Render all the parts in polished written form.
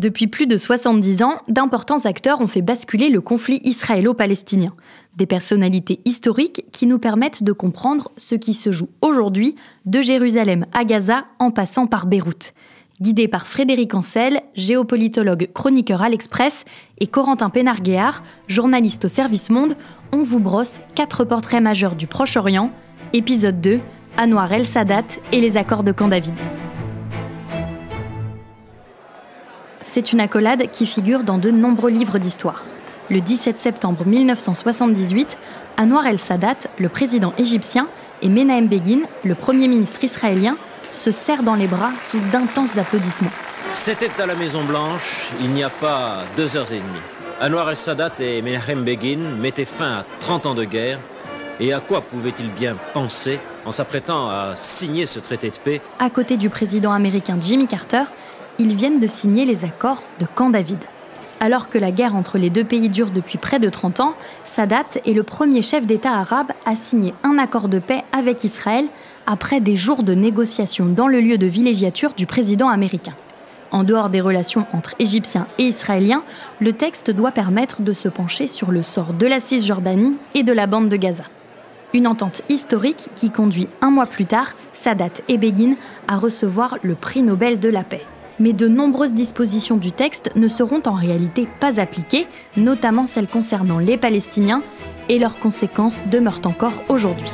Depuis plus de 70 ans, d'importants acteurs ont fait basculer le conflit israélo-palestinien. Des personnalités historiques qui nous permettent de comprendre ce qui se joue aujourd'hui, de Jérusalem à Gaza en passant par Beyrouth. Guidé par Frédéric Ancel, géopolitologue chroniqueur à l'Express, et Corentin Pénard-Guéard, journaliste au Service Monde, on vous brosse 4 portraits majeurs du Proche-Orient. Épisode 2, Anwar el-Sadat et les accords de Camp David. C'est une accolade qui figure dans de nombreux livres d'histoire. Le 17 septembre 1978, Anwar el-Sadat, le président égyptien, et Menahem Begin, le premier ministre israélien, se serrent dans les bras sous d'intenses applaudissements. C'était à la Maison-Blanche, il n'y a pas 2h30. Anwar el-Sadat et Menahem Begin mettaient fin à 30 ans de guerre. Et à quoi pouvait-il bien penser en s'apprêtant à signer ce traité de paix ? À côté du président américain Jimmy Carter, ils viennent de signer les accords de Camp David. Alors que la guerre entre les deux pays dure depuis près de 30 ans, Sadat est le premier chef d'État arabe à signer un accord de paix avec Israël après des jours de négociations dans le lieu de villégiature du président américain. En dehors des relations entre Égyptiens et Israéliens, le texte doit permettre de se pencher sur le sort de la Cisjordanie et de la bande de Gaza. Une entente historique qui conduit 1 mois plus tard Sadat et Begin à recevoir le prix Nobel de la paix. Mais de nombreuses dispositions du texte ne seront en réalité pas appliquées, notamment celles concernant les Palestiniens, et leurs conséquences demeurent encore aujourd'hui.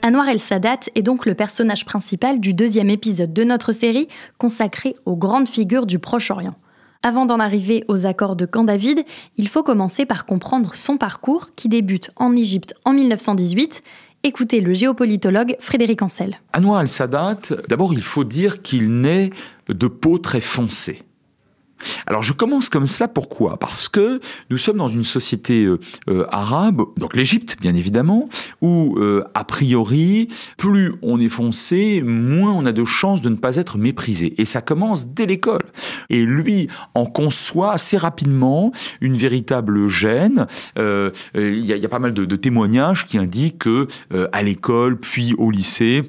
Anwar el-Sadat est donc le personnage principal du 2e épisode de notre série consacrée aux grandes figures du Proche-Orient. Avant d'en arriver aux accords de Camp David, il faut commencer par comprendre son parcours qui débute en Égypte en 1918. Écoutez le géopolitologue Frédéric Ancel. Anwar el-Sadat, d'abord il faut dire qu'il naît de peau très foncée. Alors je commence comme cela, pourquoi ? Parce que nous sommes dans une société arabe, donc l'Égypte bien évidemment, où a priori, plus on est foncé, moins on a de chances de ne pas être méprisé. Et ça commence dès l'école. Et lui en conçoit assez rapidement une véritable gêne. Il y a pas mal de témoignages qui indiquent que à l'école, puis au lycée,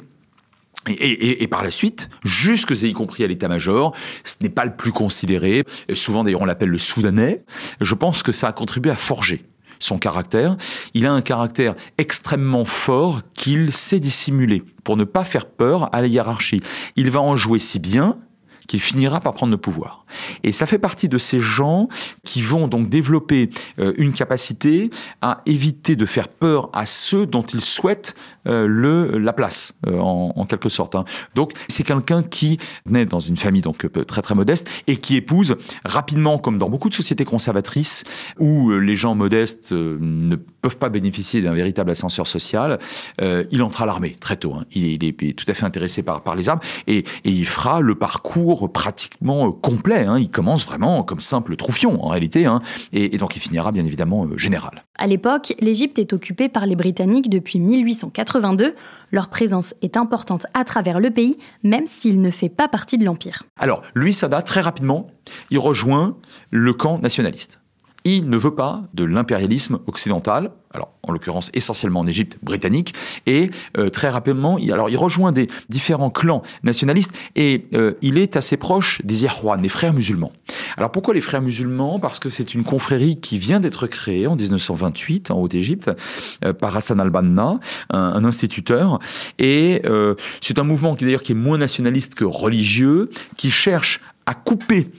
et par la suite, jusque et y compris à l'état-major, ce n'est pas le plus considéré. Souvent, d'ailleurs, on l'appelle le Soudanais. Je pense que ça a contribué à forger son caractère. Il a un caractère extrêmement fort qu'il sait dissimuler pour ne pas faire peur à la hiérarchie. Il va en jouer si bien qu'il finira par prendre le pouvoir. Et ça fait partie de ces gens qui vont donc développer une capacité à éviter de faire peur à ceux dont ils souhaitent la place, en quelque sorte. Donc, c'est quelqu'un qui naît dans une famille donc très très modeste et qui épouse rapidement, comme dans beaucoup de sociétés conservatrices, où les gens modestes ne peuvent pas bénéficier d'un véritable ascenseur social. Il entre à l'armée très tôt. Il est tout à fait intéressé par les armes et il fera le parcours pratiquement complet. Il commence vraiment comme simple troufion en réalité, et donc il finira bien évidemment général. À l'époque, l'Égypte est occupée par les Britanniques depuis 1882. Leur présence est importante à travers le pays, même s'il ne fait pas partie de l'Empire. Alors, lui, Sadat, très rapidement, il rejoint le camp nationaliste. Il ne veut pas de l'impérialisme occidental, alors en l'occurrence essentiellement en Égypte, britannique, et très rapidement, il rejoint des différents clans nationalistes et il est assez proche des Ikhwan, des frères musulmans. Alors pourquoi les frères musulmans ? Parce que c'est une confrérie qui vient d'être créée en 1928 en Haute-Égypte par Hassan al-Banna, un instituteur, et c'est un mouvement qui d'ailleurs qui est moins nationaliste que religieux, qui cherche à couper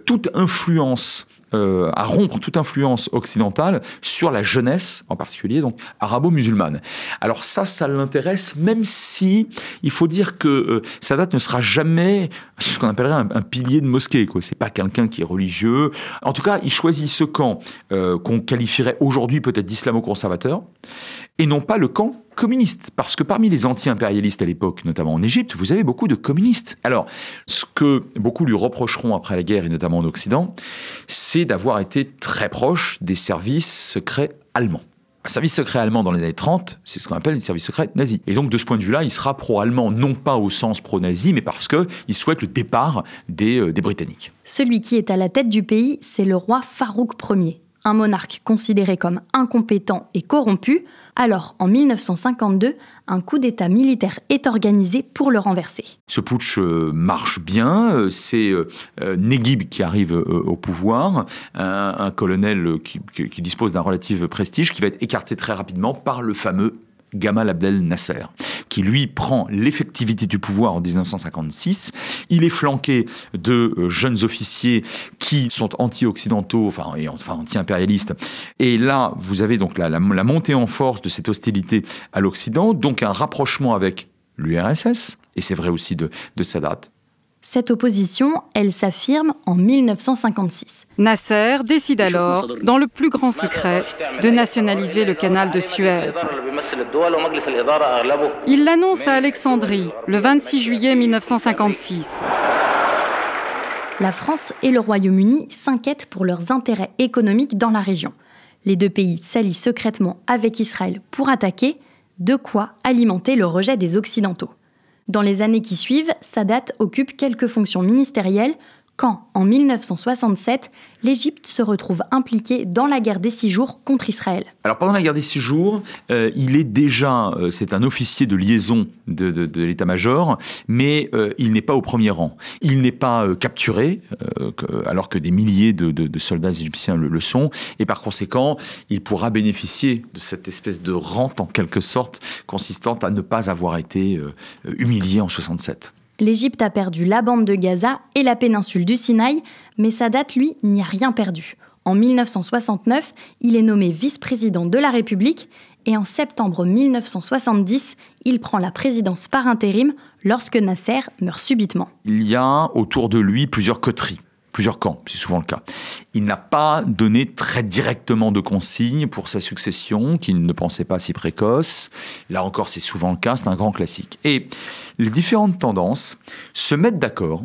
toute influence à rompre toute influence occidentale sur la jeunesse, en particulier donc arabo-musulmane. Alors ça l'intéresse, même si il faut dire que Sadat ne sera jamais ce qu'on appellerait un pilier de mosquée, quoi. C'est pas quelqu'un qui est religieux. En tout cas, il choisit ce camp qu'on qualifierait aujourd'hui peut-être d'islamo-conservateur, et non pas le camp communiste, parce que parmi les anti-impérialistes à l'époque, notamment en Égypte, vous avez beaucoup de communistes. Alors, ce que beaucoup lui reprocheront après la guerre, et notamment en Occident, c'est d'avoir été très proche des services secrets allemands. Un service secret allemand dans les années 30, c'est ce qu'on appelle les services secrets nazis. Et donc, de ce point de vue-là, il sera pro-allemand, non pas au sens pro-nazi, mais parce qu'il souhaite le départ des Britanniques. Celui qui est à la tête du pays, c'est le roi Farouk Ier, un monarque considéré comme incompétent et corrompu. Alors, en 1952, un coup d'État militaire est organisé pour le renverser. Ce putsch marche bien, c'est Neguib qui arrive au pouvoir, un colonel qui dispose d'un relatif prestige, qui va être écarté très rapidement par le fameux Gamal Abdel Nasser, qui lui prend l'effectivité du pouvoir en 1956. Il est flanqué de jeunes officiers qui sont anti-occidentaux, enfin anti-impérialistes. Et là, vous avez donc la montée en force de cette hostilité à l'Occident, donc un rapprochement avec l'URSS, et c'est vrai aussi de Sadat. Cette opposition, elle s'affirme en 1956. Nasser décide alors, dans le plus grand secret, de nationaliser le canal de Suez. Il l'annonce à Alexandrie, le 26 juillet 1956. La France et le Royaume-Uni s'inquiètent pour leurs intérêts économiques dans la région. Les deux pays s'allient secrètement avec Israël pour attaquer, de quoi alimenter le rejet des Occidentaux. Dans les années qui suivent, Sadat occupe quelques fonctions ministérielles quand, en 1967, l'Égypte se retrouve impliquée dans la guerre des 6 jours contre Israël. Alors pendant la guerre des 6 jours, il est déjà, c'est un officier de liaison de l'état-major, mais il n'est pas au premier rang. Il n'est pas capturé, alors que des milliers de soldats égyptiens le sont, et par conséquent, il pourra bénéficier de cette espèce de rente, en quelque sorte, consistant à ne pas avoir été humilié en 67. L'Égypte a perdu la bande de Gaza et la péninsule du Sinaï, mais Sadat, lui, n'y a rien perdu. En 1969, il est nommé vice-président de la République et en septembre 1970, il prend la présidence par intérim lorsque Nasser meurt subitement. Il y a autour de lui plusieurs coteries. Plusieurs camps, c'est souvent le cas. Il n'a pas donné très directement de consignes pour sa succession, qu'il ne pensait pas si précoce. Là encore, c'est souvent le cas, c'est un grand classique. Et les différentes tendances se mettent d'accord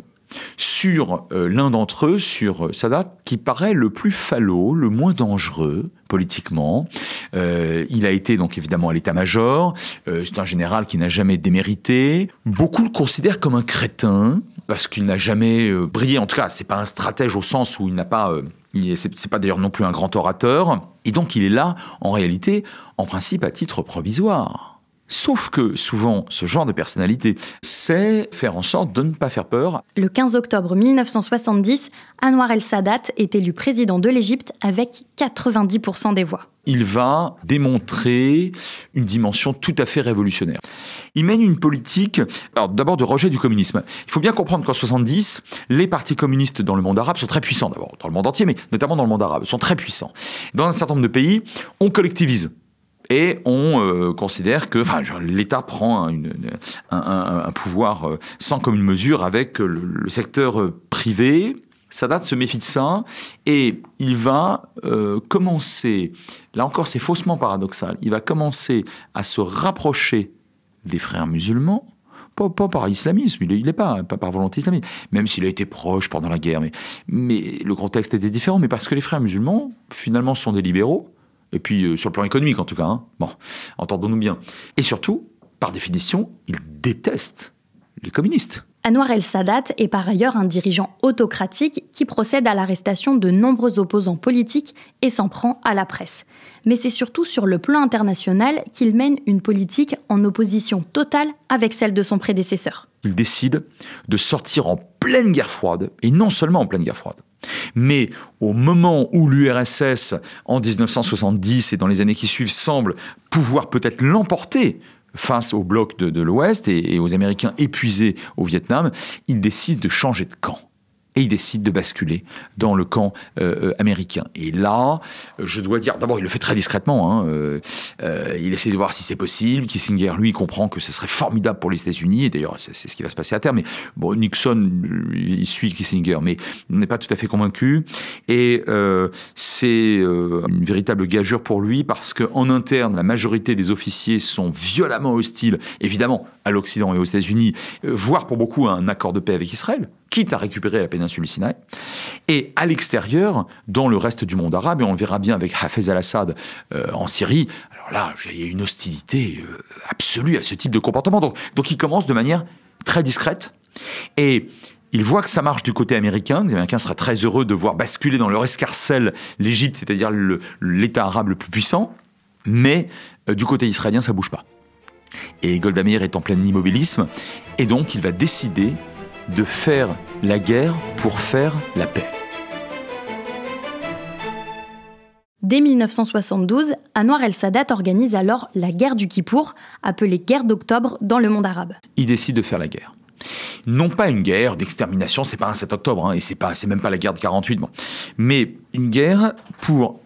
sur l'un d'entre eux, sur Sadat, qui paraît le plus falot, le moins dangereux politiquement. Il a été donc évidemment à l'état-major. C'est un général qui n'a jamais démérité. Beaucoup le considèrent comme un crétin, parce qu'il n'a jamais brillé. En tout cas, c'est pas un stratège au sens où il n'a pas... c'est pas d'ailleurs non plus un grand orateur. Et donc, il est là, en réalité, en principe, à titre provisoire. Sauf que, souvent, ce genre de personnalité, c'est faire en sorte de ne pas faire peur. Le 15 octobre 1970, Anwar el-Sadat est élu président de l'Égypte avec 90% des voix. Il va démontrer une dimension tout à fait révolutionnaire. Il mène une politique, alors d'abord de rejet du communisme. Il faut bien comprendre qu'en 70, les partis communistes dans le monde arabe sont très puissants, d'abord dans le monde entier, mais notamment dans le monde arabe, sont très puissants. Dans un certain nombre de pays, on collectivise. Et on considère que l'État prend un pouvoir sans commune mesure avec le secteur privé. Sadat se méfie de ça et il va commencer, là encore c'est faussement paradoxal, il va commencer à se rapprocher des frères musulmans, pas par islamisme, il n'est pas par volonté islamiste, même s'il a été proche pendant la guerre, mais le contexte était différent, mais parce que les frères musulmans finalement sont des libéraux, et puis sur le plan économique en tout cas, bon, entendons-nous bien. Et surtout, par définition, ils détestent les communistes. Anwar el-Sadat est par ailleurs un dirigeant autocratique qui procède à l'arrestation de nombreux opposants politiques et s'en prend à la presse. Mais c'est surtout sur le plan international qu'il mène une politique en opposition totale avec celle de son prédécesseur. Il décide de sortir en pleine guerre froide, et non seulement en pleine guerre froide, mais au moment où l'URSS, en 1970 et dans les années qui suivent, semble pouvoir peut-être l'emporter face au bloc de l'Ouest et aux Américains épuisés au Vietnam, il décide de changer de camp. Et il décide de basculer dans le camp américain. Et là, je dois dire, d'abord, il le fait très discrètement. Il essaie de voir si c'est possible. Kissinger, lui, comprend que ce serait formidable pour les États-Unis. Et d'ailleurs, c'est ce qui va se passer à terme. Mais bon, Nixon, il suit Kissinger, mais il n'est pas tout à fait convaincu. Et c'est une véritable gageure pour lui, parce qu'en interne, la majorité des officiers sont violemment hostiles, évidemment, à l'Occident et aux États-Unis, voire pour beaucoup un accord de paix avec Israël, quitte à récupérer la péninsule du Sinaï. Et à l'extérieur, dans le reste du monde arabe, et on le verra bien avec Hafez al-Assad en Syrie, alors là, il y a une hostilité absolue à ce type de comportement. Donc il commence de manière très discrète, et il voit que ça marche du côté américain. Les Américains seraient très heureux de voir basculer dans leur escarcelle l'Égypte, c'est-à-dire l'État arabe le plus puissant. Mais du côté israélien, ça ne bouge pas. Et Golda Meir est en plein immobilisme, et donc il va décider de faire la guerre pour faire la paix. Dès 1972, Anwar el-Sadat organise alors la guerre du Kippour, appelée guerre d'octobre dans le monde arabe. Il décide de faire la guerre. Non pas une guerre d'extermination, c'est pas un 7 octobre, et c'est même pas la guerre de 48, bon. Mais une guerre pour,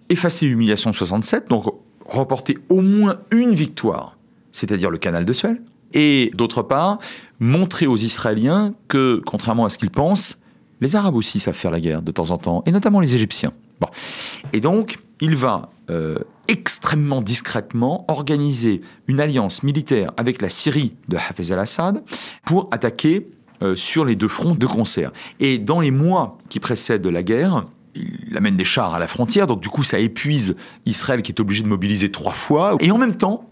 effacer l'humiliation de 67, donc remporter au moins une victoire, c'est-à-dire le canal de Suez, et d'autre part, montrer aux Israéliens que, contrairement à ce qu'ils pensent, les Arabes aussi savent faire la guerre de temps en temps, et notamment les Égyptiens. Bon. Et donc, il va extrêmement discrètement organiser une alliance militaire avec la Syrie de Hafez al-Assad pour attaquer sur les deux fronts de concert. Et dans les mois qui précèdent la guerre, il amène des chars à la frontière, donc du coup ça épuise Israël qui est obligé de mobiliser 3 fois. Et en même temps,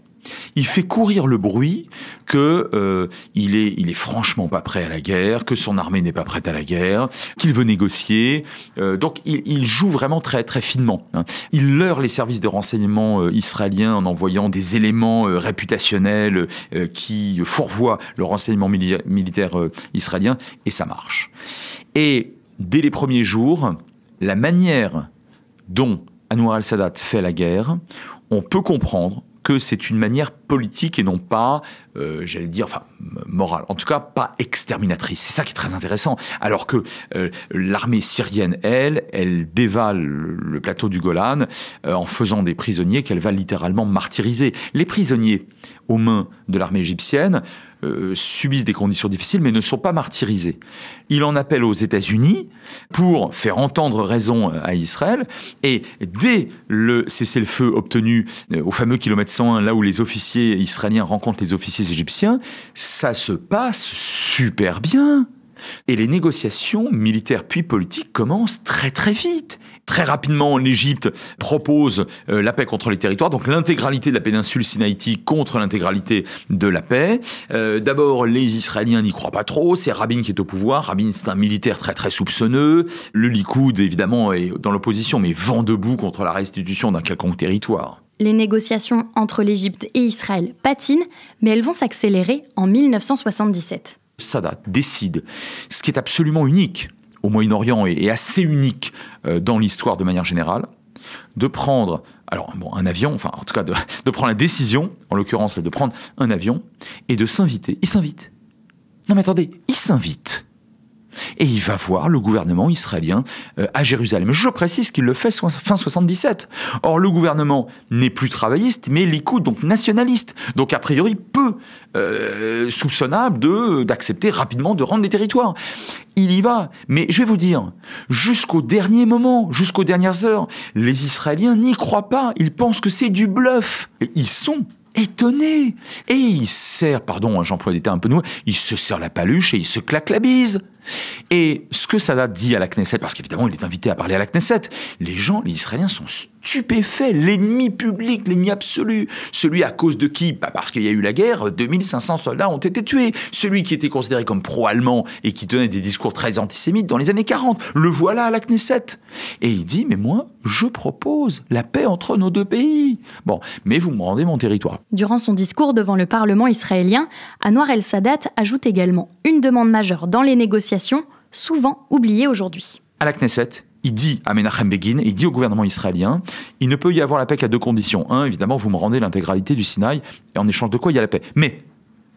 il fait courir le bruit que il est franchement pas prêt à la guerre, que son armée n'est pas prête à la guerre, qu'il veut négocier. Donc il joue vraiment très très finement. Il leurre les services de renseignement israéliens en envoyant des éléments réputationnels qui fourvoient le renseignement militaire israélien, et ça marche. Et dès les premiers jours, la manière dont Anwar el-Sadat fait la guerre, on peut comprendre que c'est une manière politique et non pas, morale. En tout cas, pas exterminatrice. C'est ça qui est très intéressant. Alors que l'armée syrienne, elle dévale le plateau du Golan en faisant des prisonniers qu'elle va littéralement martyriser. Les prisonniers aux mains de l'armée égyptienne subissent des conditions difficiles, mais ne sont pas martyrisés. Il en appelle aux États-Unis pour faire entendre raison à Israël, et dès le cessez-le-feu obtenu au fameux kilomètre 101, là où les officiers israéliens rencontrent les officiers égyptiens, ça se passe super bien. Et les négociations militaires puis politiques commencent très très vite. Très rapidement, l'Égypte propose la paix contre les territoires, donc l'intégralité de la péninsule sinaïtique contre l'intégralité de la paix. D'abord, les Israéliens n'y croient pas trop, c'est Rabin qui est au pouvoir. Rabin, c'est un militaire très très soupçonneux. Le Likoud, évidemment, est dans l'opposition, mais vent debout contre la restitution d'un quelconque territoire. Les négociations entre l'Égypte et Israël patinent, mais elles vont s'accélérer en 1977. Sadat décide, ce qui est absolument unique au Moyen-Orient et assez unique dans l'histoire de manière générale, de prendre un avion, enfin en tout cas de prendre la décision, en l'occurrence de prendre un avion et de s'inviter. Il s'invite. Non mais attendez, il s'invite. Et il va voir le gouvernement israélien à Jérusalem. Je précise qu'il le fait fin 77. Or, le gouvernement n'est plus travailliste, mais Likoud, donc nationaliste. Donc, a priori, peu soupçonnable d'accepter rapidement de rendre des territoires. Il y va. Mais je vais vous dire, jusqu'au dernier moment, jusqu'aux dernières heures, les Israéliens n'y croient pas. Ils pensent que c'est du bluff. Et ils sont étonnés. Et il j'emploie des termes un peu nouveaux, il se serre la paluche et il se claque la bise. Et ce que Sadat dit à la Knesset, parce qu'évidemment il est invité à parler à la Knesset, les Israéliens sont stupéfaits. L'ennemi public, l'ennemi absolu. Celui à cause de qui ? Parce qu'il y a eu la guerre, 2500 soldats ont été tués. Celui qui était considéré comme pro-allemand et qui tenait des discours très antisémites dans les années 40, le voilà à la Knesset. Et il dit, mais moi, je propose la paix entre nos deux pays. Bon, mais vous me rendez mon territoire. Durant son discours devant le Parlement israélien, Anwar el-Sadat ajoute également une demande majeure dans les négociations, souvent oubliée aujourd'hui. À la Knesset, il dit à Menachem Begin, il dit au gouvernement israélien, il ne peut y avoir la paix qu'à 2 conditions. 1, évidemment, vous me rendez l'intégralité du Sinaï, et en échange de quoi il y a la paix. Mais,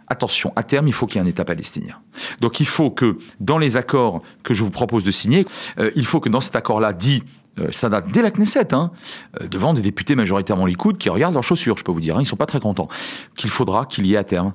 attention, à terme, il faut qu'il y ait un État palestinien. Donc il faut que, dans les accords que je vous propose de signer, il faut que dans cet accord-là, dit Sadat, dès la Knesset, devant des députés majoritairement Likoud qui regardent leurs chaussures, je peux vous dire, ils ne sont pas très contents, qu'il faudra qu'il y ait à terme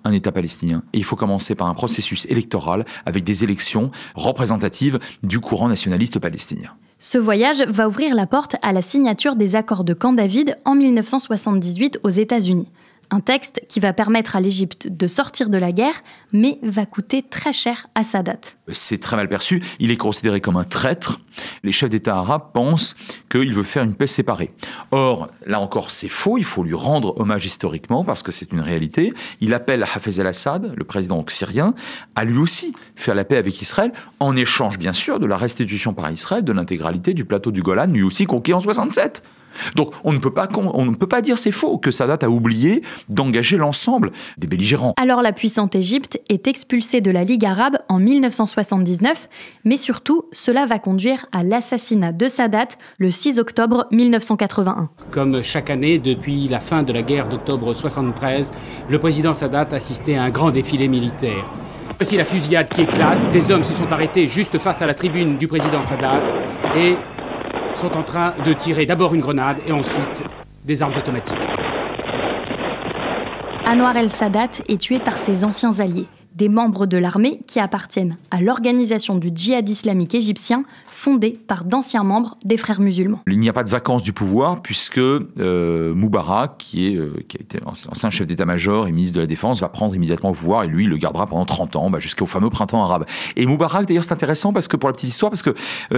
un État palestinien. Et il faut commencer par un processus électoral avec des élections représentatives du courant nationaliste palestinien. Ce voyage va ouvrir la porte à la signature des accords de Camp David en 1978 aux États-Unis. Un texte qui va permettre à l'Égypte de sortir de la guerre, mais va coûter très cher à Sadat. C'est très mal perçu. Il est considéré comme un traître. Les chefs d'État arabes pensent qu'il veut faire une paix séparée. Or, là encore, c'est faux. Il faut lui rendre hommage historiquement parce que c'est une réalité. Il appelle Hafez al-Assad, le président syrien, à lui aussi faire la paix avec Israël, en échange, bien sûr, de la restitution par Israël de l'intégralité du plateau du Golan, lui aussi conquis en 67. Donc on ne peut pas dire c'est faux que Sadat a oublié d'engager l'ensemble des belligérants. Alors la puissante Égypte est expulsée de la Ligue arabe en 1979, mais surtout cela va conduire à l'assassinat de Sadat le 6 octobre 1981. Comme chaque année depuis la fin de la guerre d'octobre 73, le président Sadat assistait à un grand défilé militaire. Voici la fusillade qui éclate, des hommes se sont arrêtés juste face à la tribune du président Sadat et sont en train de tirer d'abord une grenade et ensuite des armes automatiques. Anwar el-Sadat est tué par ses anciens alliés, des membres de l'armée qui appartiennent à l'organisation du djihad islamique égyptien fondée par d'anciens membres des Frères musulmans. Il n'y a pas de vacances du pouvoir puisque Moubarak, qui a été ancien chef d'état-major et ministre de la Défense, va prendre immédiatement le pouvoir et lui, il le gardera pendant 30 ans, jusqu'au fameux printemps arabe. Et Moubarak, d'ailleurs, c'est intéressant parce que pour la petite histoire, parce que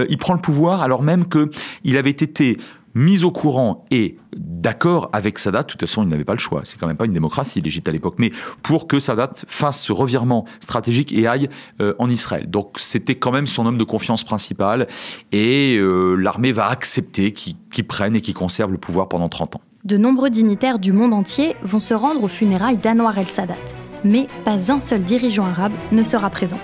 il prend le pouvoir alors même qu'il avait été mis au courant et d'accord avec Sadat. De toute façon, il n'avait pas le choix. C'est quand même pas une démocratie, l'Égypte à l'époque. Mais pour que Sadat fasse ce revirement stratégique et aille en Israël. Donc, c'était quand même son homme de confiance principal. Et l'armée va accepter qu'il prenne et qu'il conserve le pouvoir pendant 30 ans. De nombreux dignitaires du monde entier vont se rendre aux funérailles d'Anwar el-Sadat. Mais pas un seul dirigeant arabe ne sera présent.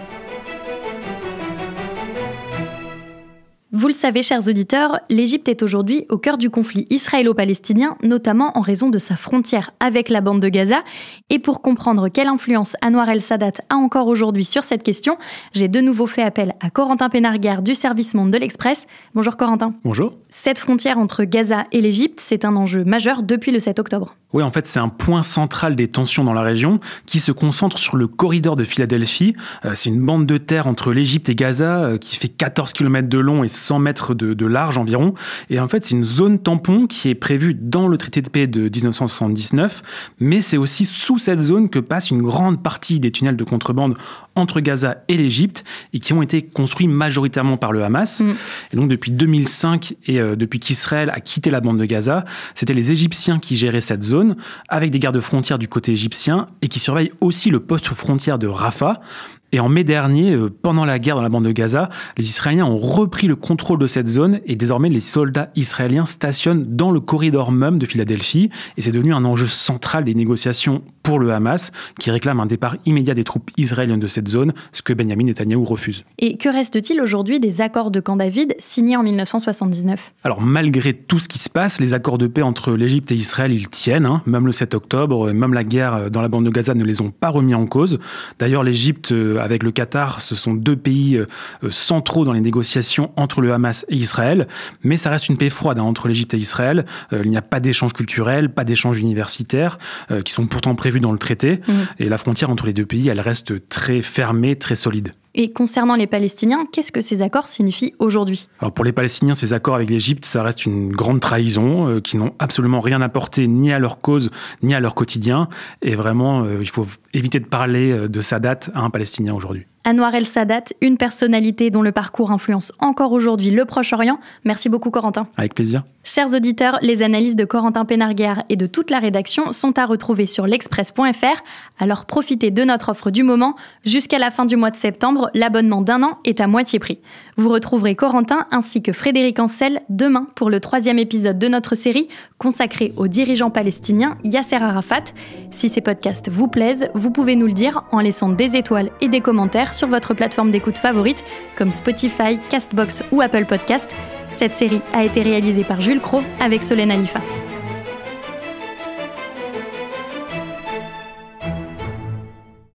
Vous le savez, chers auditeurs, l'Égypte est aujourd'hui au cœur du conflit israélo-palestinien, notamment en raison de sa frontière avec la bande de Gaza. Et pour comprendre quelle influence Anwar el-Sadat a encore aujourd'hui sur cette question, j'ai de nouveau fait appel à Corentin Pénarguer du service Monde de l'Express. Bonjour Corentin. Bonjour. Cette frontière entre Gaza et l'Égypte, c'est un enjeu majeur depuis le 7 octobre. Oui, en fait, c'est un point central des tensions dans la région qui se concentre sur le corridor de Philadelphie. C'est une bande de terre entre l'Égypte et Gaza qui fait 14 km de long et 100 mètres de large environ. Et en fait, c'est une zone tampon qui est prévue dans le traité de paix de 1979. Mais c'est aussi sous cette zone que passe une grande partie des tunnels de contrebande entre Gaza et l'Égypte et qui ont été construits majoritairement par le Hamas. Et donc, depuis 2005 et depuis qu'Israël a quitté la bande de Gaza, c'était les Égyptiens qui géraient cette zone avec des gardes-frontières du côté égyptien et qui surveillent aussi le poste frontière de Rafah. Et en mai dernier, pendant la guerre dans la bande de Gaza, les Israéliens ont repris le contrôle de cette zone et désormais les soldats israéliens stationnent dans le corridor même de Philadelphie et c'est devenu un enjeu central des négociations pour le Hamas qui réclame un départ immédiat des troupes israéliennes de cette zone, ce que Benyamin Netanyahou refuse. Et que reste-t-il aujourd'hui des accords de Camp David signés en 1979 ? Alors malgré tout ce qui se passe, les accords de paix entre l'Égypte et Israël, ils tiennent, même le 7 octobre, même la guerre dans la bande de Gaza ne les ont pas remis en cause. D'ailleurs, l'Égypte avec le Qatar, ce sont deux pays centraux dans les négociations entre le Hamas et Israël, mais ça reste une paix froide entre l'Égypte et Israël. Il n'y a pas d'échanges culturels, pas d'échanges universitaires, qui sont pourtant prévus dans le traité, et la frontière entre les deux pays, elle reste très fermée, très solide. Et concernant les Palestiniens, qu'est-ce que ces accords signifient aujourd'hui ? Alors pour les Palestiniens, ces accords avec l'Égypte, ça reste une grande trahison qui n'ont absolument rien apporté ni à leur cause, ni à leur quotidien. Et vraiment, il faut éviter de parler de Sadat à un Palestinien aujourd'hui. Anwar el-Sadat, une personnalité dont le parcours influence encore aujourd'hui le Proche-Orient. Merci beaucoup Corentin. Avec plaisir. Chers auditeurs, les analyses de Corentin Pénarguer et de toute la rédaction sont à retrouver sur l'express.fr. Alors profitez de notre offre du moment. Jusqu'à la fin du mois de septembre, l'abonnement d'1 an est à moitié prix. Vous retrouverez Corentin ainsi que Frédéric Ancel demain pour le 3e épisode de notre série consacrée au dirigeant palestinien Yasser Arafat. Si ces podcasts vous plaisent, vous pouvez nous le dire en laissant des étoiles et des commentaires sur votre plateforme d'écoute favorite comme Spotify, Castbox ou Apple Podcast. Cette série a été réalisée par Jules Cros avec Solène Alifa.